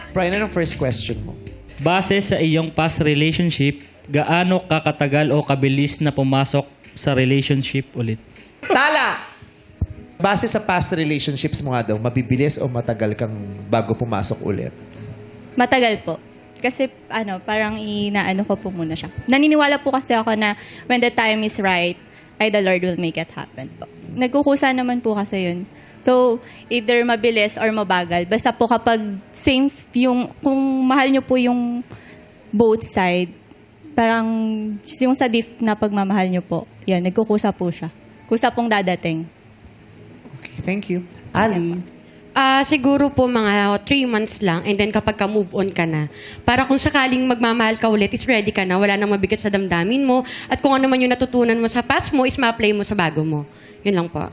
Brian, anong first question mo? Base sa iyong past relationship, gaano kakatagal o kabilis na pumasok sa relationship ulit? Tala! Base sa past relationships mo nga daw, mabibilis o matagal kang bago pumasok ulit? Matagal po. Kasi parang inaano ko po muna siya. Naniniwala po kasi ako na when the time is right, ay the Lord will make it happen po. Nagkukusa naman po kasi yun. So, either mabilis or mabagal. Basta po kapag same kung mahal nyo po yung both side, parang yung sa deep na pagmamahal nyo po, yan, nagkukusa po siya. Kusa pong dadating. Okay, thank you. Ali? Siguro po mga 3 months lang and then kapag ka-move on ka na. Para kung sakaling magmamahal ka ulit, is ready ka na. Wala nang mabigat sa damdamin mo. At kung ano man yung natutunan mo sa past mo, is ma-apply mo sa bago mo. Yun lang po.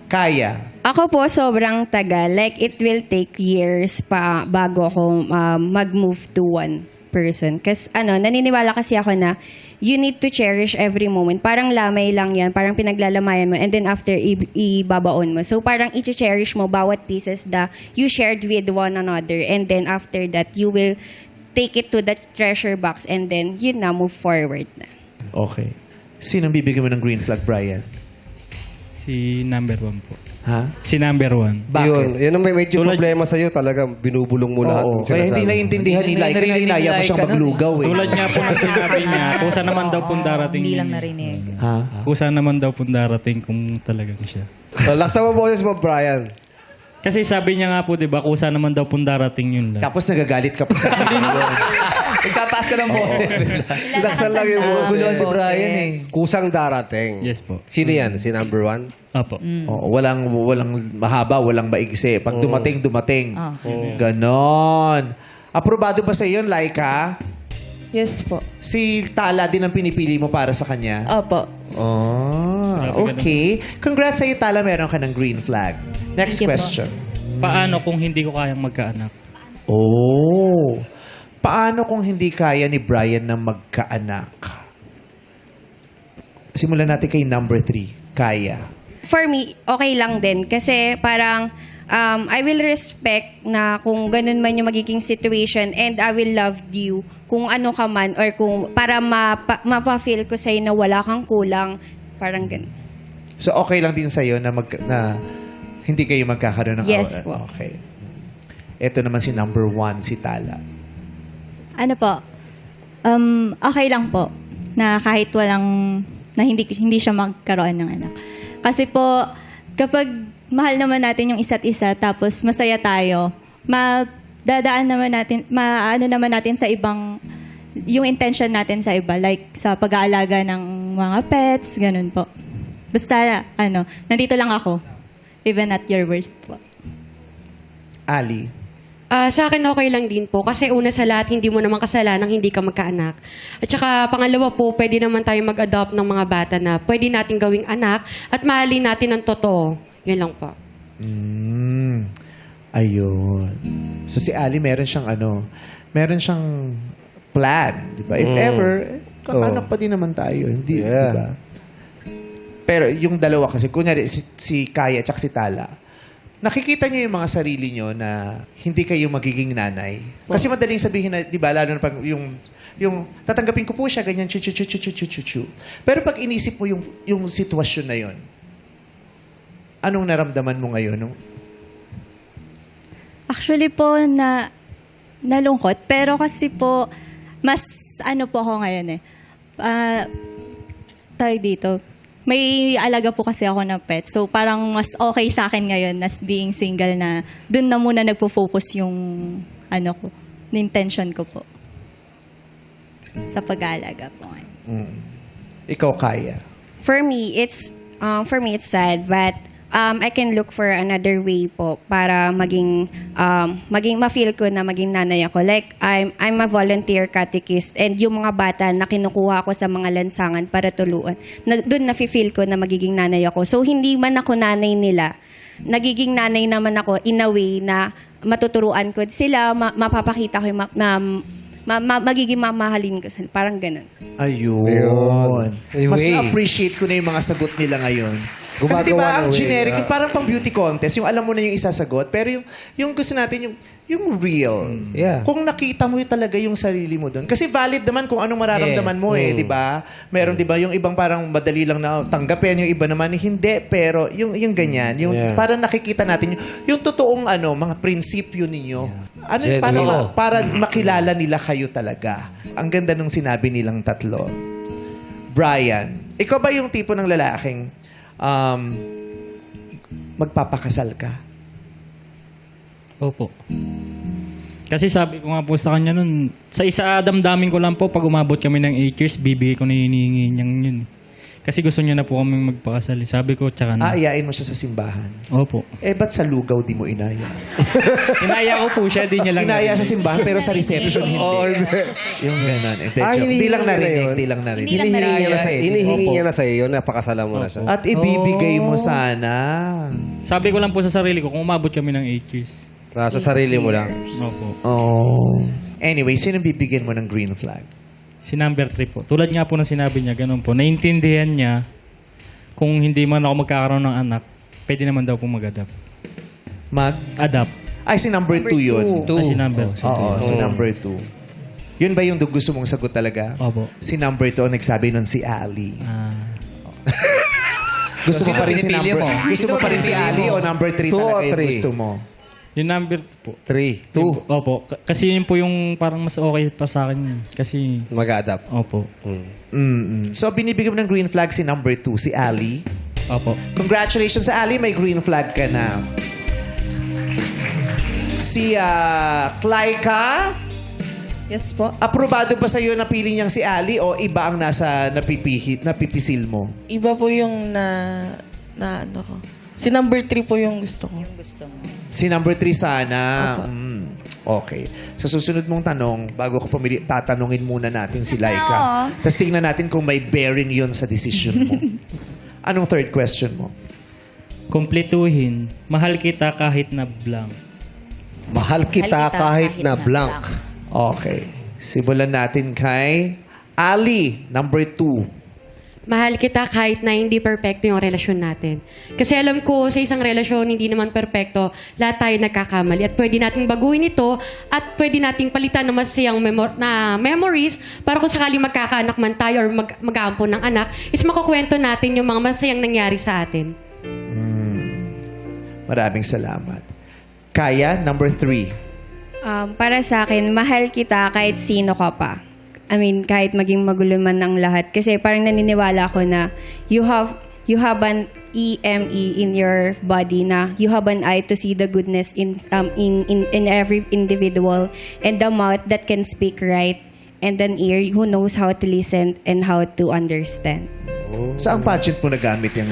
Kaya? Ako po, sobrang tagal. Like, it will take years pa bago ako mag-move to one person. Kasi, naniniwala kasi ako na you need to cherish every moment. Parang lamay lang yan. Parang pinaglalamayan mo. And then after, ibabaon mo. So, parang i-cherish mo bawat pieces that you shared with one another. And then after that, you will take it to the treasure box. And then, yun na, move forward na. Okay. Sinong bibigyan mo ng green flag, Brian? Si number 1 po. Ha? Si number 1. Bakit? Yun ang may medyo Tulad- problema sa'yo. Talagang binubulong mo lahat Oo, ng kaya hindi sinasabi. naiintindihan ni Lai. Kaya inaya mo siyang maglugaw eh. Tulad niya po ng sinabi niya, kusa naman daw pong darating. Hindi lang yun eh. narinig. Ha? Kusa naman daw pong darating kung talagang siya. Laksa mo boses mo, Brian. Kasi sabi niya nga po, di ba, kusa naman daw pong darating yun lang. Tapos nagagalit ka pa sa akin. Nagtataas ka ng boses. Laksan lang yung boses. Gulo si Brian eh. Kusang darating. Yes po. Sino yan? Si number 1? Apo. Oo, walang mahaba, walang maigsi. Pag dumating. Ganon. Aprobado ba sa iyo, Laika? Yes po. Si Tala din ang pinipili mo para sa kanya? Opo. Oh, okay. Congrats sa iyo, Tala. Meron ka ng green flag. Next Thank you po. question. Paano kung hindi ko kayang magkaanak? Oh. Paano kung hindi kaya ni Brian na magkaanak? Simulan natin kay number 3. Kaya. For me, okay lang din. Kasi parang, I will respect na kung ganun man yung magiging situation and I will love you kung ano ka man or kung para mapa-feel ko sa'yo na wala kang kulang. Parang ganun. So, okay lang din sa'yo na, na hindi kayo magkakaroon ng Yes po. Okay. Ito naman si number 1, si Tala. Ano po? Okay lang po na kahit na hindi siya magkaroon ng anak. Kasi po, kapag mahal naman natin yung isa't isa, tapos masaya tayo, madadaan naman natin, maano naman natin sa ibang, yung intention natin sa iba, like sa pag-aalaga ng mga pets, ganun po. Basta, nandito lang ako. Even at your worst po. Ali. Sa akin okay lang din po kasi una sa lahat hindi mo naman kasalanang hindi ka magkaanak. At saka pangalawa po, pwede naman tayo mag-adopt ng mga bata na pwede natin gawing anak at mahalin natin ng totoo. Yun lang po. Ayun. So si Ali meron siyang plan, di ba? If ever, kakanak pa din naman tayo, hindi, Yeah. di ba? Pero yung dalawa kasi, kunyari si Kaya at si Tala, nakikita niyo yung mga sarili niyo na hindi kayo magiging nanay. Kasi madaling sabihin na, di ba, lalo na pag yung tatanggapin ko po siya, ganyan, chu. Pero pag inisip mo yung sitwasyon na yon, anong naramdaman mo ngayon? Actually po, nalungkot. Pero kasi po, mas po ako ngayon eh. Tayo dito. May alaga po kasi ako ng pet. So parang mas okay sa akin ngayon as being single na dun na muna nagpo-focus yung intention ko po. Sa pag-aalaga po ngayon. Ikaw, Kaya. For me, it's sad, but I can look for another way po para maging ma-feel ko na maging nanay ako. Like, I'm a volunteer catechist and yung mga bata na kinukuha ko sa mga lansangan para tuluan, doon na-feel ko na magiging nanay ako. So, hindi man ako nanay nila. Nagiging nanay naman ako in a way na matuturuan ko sila, mapapakita ko magiging mamahalin ko sila. Parang ganun. Ayun. Ayun. Mas Anyway. na-appreciate ko na yung mga sagot nila ngayon. Kasi di ba, ang Gumagawa ng way. generic, yung parang pang beauty contest, yung alam mo na yung isasagot, pero yung gusto natin, yung real. Yeah. Kung nakita mo talaga yung sarili mo doon. Kasi valid naman kung anong mararamdaman mo di ba? Meron di ba yung ibang parang madali lang na tanggapin, yung iba naman hindi, pero yung ganyan, yung Yeah. parang nakikita natin yung totoong mga prinsipyo ninyo. Ano Genuine. para makilala nila kayo talaga. Ang ganda nung sinabi nilang tatlo. Brian, ikaw ba yung tipo ng lalaking magpapakasal ka? Opo. Kasi sabi ko nga po sa kanya nun, sa isa damdamin ko lang po, pag umabot kami ng 8 years, bibigay ko na hinihingi niyang yun. Kasi gusto niya na po kami magpakasal. Sabi ko, tsaka na. Aayain mo siya sa simbahan. Opo. Ba't sa lugaw di mo inaya? Inaya ko po siya, di niya lang. Inaya sa simbahan pero sa reception hindi. Yung gano'n. Hindi lang narinig. Hindi lang narinig. Hinihingi niya na sa iyo, napakasalan mo na siya. At ibibigay mo sana. Sabi ko lang po sa sarili ko, kung umabot kami ng 8 years. Nasa sarili mo lang. Opo. Oh. Anyway, sino bibigyan mo ng green flag? Si number 3 po. Tulad nga po ng sinabi niya, ganun po. Naintindihan niya, kung hindi man ako magkakaroon ng anak, pwede naman daw po mag-adapt. Adapt. Ay, si number 2 yun. Ah, si number. Oo, si number 2. Yun ba yung gusto mong sagot talaga? Opo. Si number 2 ang nagsabi nun si Ali. Gusto So, mo pa rin si sino pinipili number? mo? Gusto mo pa rin si Ali o number 3 Two talaga or yung three? gusto mo? Yung number po. 3, 2. Opo. Kasi yun po yung parang mas okay pa sa akin. Yun. Kasi, Mag-adapt. opo. So, binibigyan mo ng green flag si number 2, si Ali. Opo. Congratulations sa Ali, may green flag ka na. Si Clyka, Yes po. aprobado ba sa'yo na pili niyang si Ali o iba ang nasa napipisil mo? Iba po yung na ano ko. Si number 3 po yung gusto ko. Si number 3 sana. Okay. Sa susunod mong tanong, bago ko pumili, tatanungin muna natin si Laika. Tapos tingnan natin kung may bearing yun sa decision mo. Anong third question mo? Kumpletuhin. Mahal kita kahit na blank. Mahal kita kahit na blank. Okay. Simulan natin kay Ali, number 2. Mahal kita kahit na hindi perfecto yung relasyon natin. Kasi alam ko, sa isang relasyon, hindi naman perfecto. Lahat tayo nagkakamali. At pwede nating baguhin ito at pwede nating palitan ng masayang memories para kung sakaling magkakaanak man tayo or mag-aampon ng anak, is makukwento natin yung mga masayang nangyari sa atin. Maraming salamat. Kaya, number 3. Para sa akin, mahal kita kahit sino ka pa. I mean, kahit maging magulo man ang lahat. Kasi parang naniniwala ko na you have an EME in your body na you have an eye to see the goodness in every individual, and the mouth that can speak right, and an ear who knows how to listen and how to understand. Saan pageant mo nagamit yung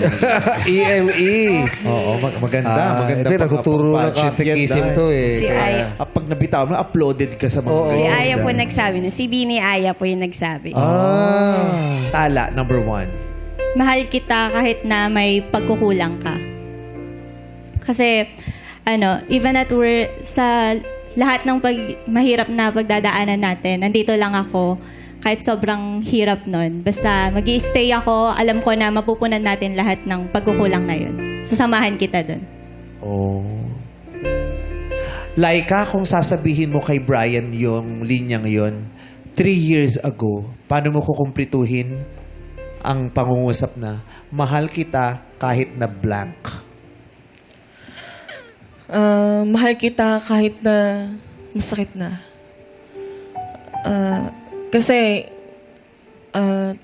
EME. Oo, maganda. Maganda Hindi, nagtuturo ng catechism to eh. Si Aya, Pag nabitaw mo, uploaded ka sa mga... si Aya po nagsabi na. Si Bini Aya po yung nagsabi. Tala, number 1. Mahal kita kahit na may pagkukulang ka. Kasi, even at we're sa lahat ng mahirap na pagdadaanan natin, nandito lang ako kahit sobrang hirap nun. Basta mag-i-stay ako, alam ko na mapupunan natin lahat ng pagkukulang na yun. Sasamahan kita dun. Oh. Laika, kung sasabihin mo kay Brian yung linyang yon 3 years ago, paano mo kukumplituhin ang pangungusap na mahal kita kahit na blank? Mahal kita kahit na masakit na. Kasi 3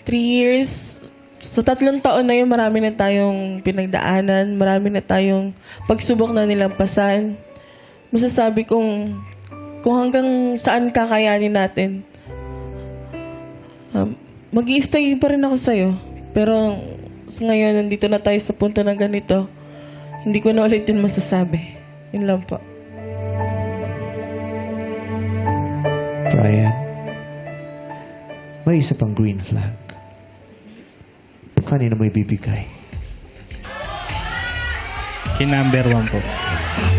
years, so 3 taon na yun, marami na tayong pinagdaanan, marami na tayong pagsubok na nilampasan. Masasabi kong kung hanggang saan kakayanin natin, mag-i-stay pa rin ako sa'yo. Pero ngayon, nandito na tayo sa punto na ganito, hindi ko na ulit yun masasabi. Yun lang po. Brian, may isa pang green flag. Kanina mo ibibigay? Number 1 po.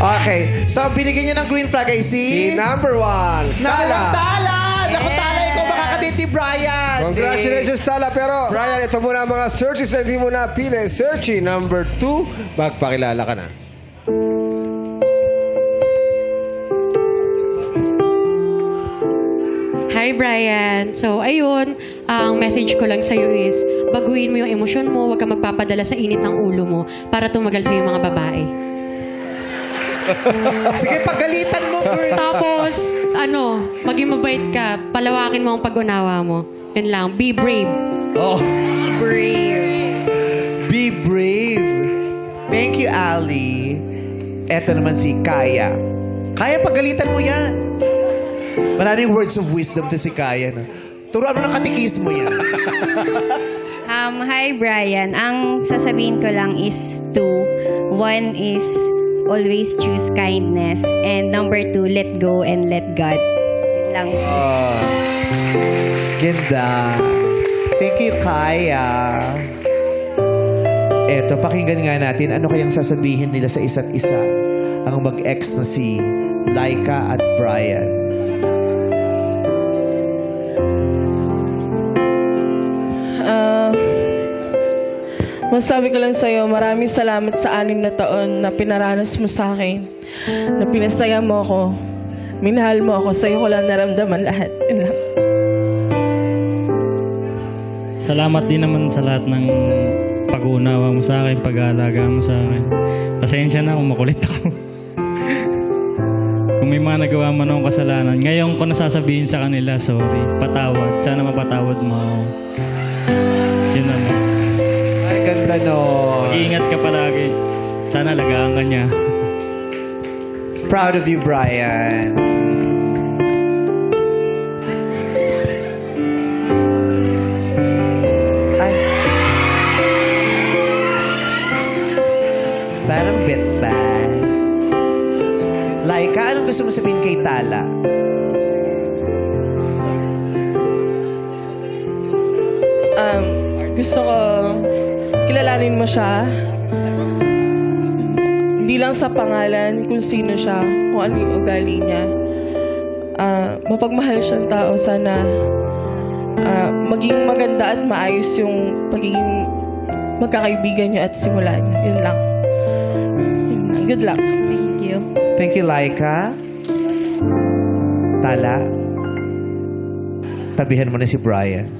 Okay. So, binigyan niya ng green flag ay Si number 1. Tala! Naku, Tala! Ikaw makakadate ni Brian. Congratulations, Tala. Pero, Brian, ito muna ang mga searches na hindi mo napili. Searching number 2, magpakilala ka na. Hi, Brian. So, ayun, ang message ko lang sa'yo is, baguhin mo yung emosyon mo, huwag kang magpapadala sa init ng ulo mo para tumagal sa'yo yung mga babae. Sige, pagalitan mo, girl. Tapos, maging mabait ka, palawakin mo ang pag-unawa mo. Yun lang, be brave. Oh. Be brave. Thank you, Ali. Eto naman si Kaya. Kaya, pagalitan mo yan. Maraming words of wisdom to si Kaya. No? Turuan mo ng katikismo yan. Hi, Brian. Ang sasabihin ko lang is two. One is always choose kindness. And number 2, let go and let God. Yun lang. Ganda. Thank you, Kaya. Eto, pakinggan nga natin ano kayang sasabihin nila sa isa't isa ang mag-ex na si Laika at Brian. Masabi ko lang sa'yo, maraming salamat sa 6 na taon na pinaranas mo sa akin. Na pinasaya mo ako. Minahal mo ako. Sa'yo ko lang naramdaman lahat. Yun lang. Salamat din naman sa lahat ng pag-uunawa mo sa akin, pag-aalaga mo sa akin. Pasensya na kung makulit ako. Kung may mga nagawa man akong kasalanan, ngayon ko nasasabihin sa kanila, sorry, patawad. Sana mapatawad mo ako. Yun naman. Ay, ganda nun. Mag-iingat ka palagi. Sana alagaan ka niya. Proud of you, Brian. Ay. Parang bet ba? Laika, anong gusto mo sabihin kay Tala? Gusto ko kilalanin mo siya. Hindi lang sa pangalan, kung sino siya, kung ano yung ugali niya. Mapagmahal siyang tao. Sana maging maganda at maayos yung pagiging magkakaibigan niyo at simulan. Yun lang. Good luck. Thank you. Thank you, Laika. Tala, tabihan mo na si Brian.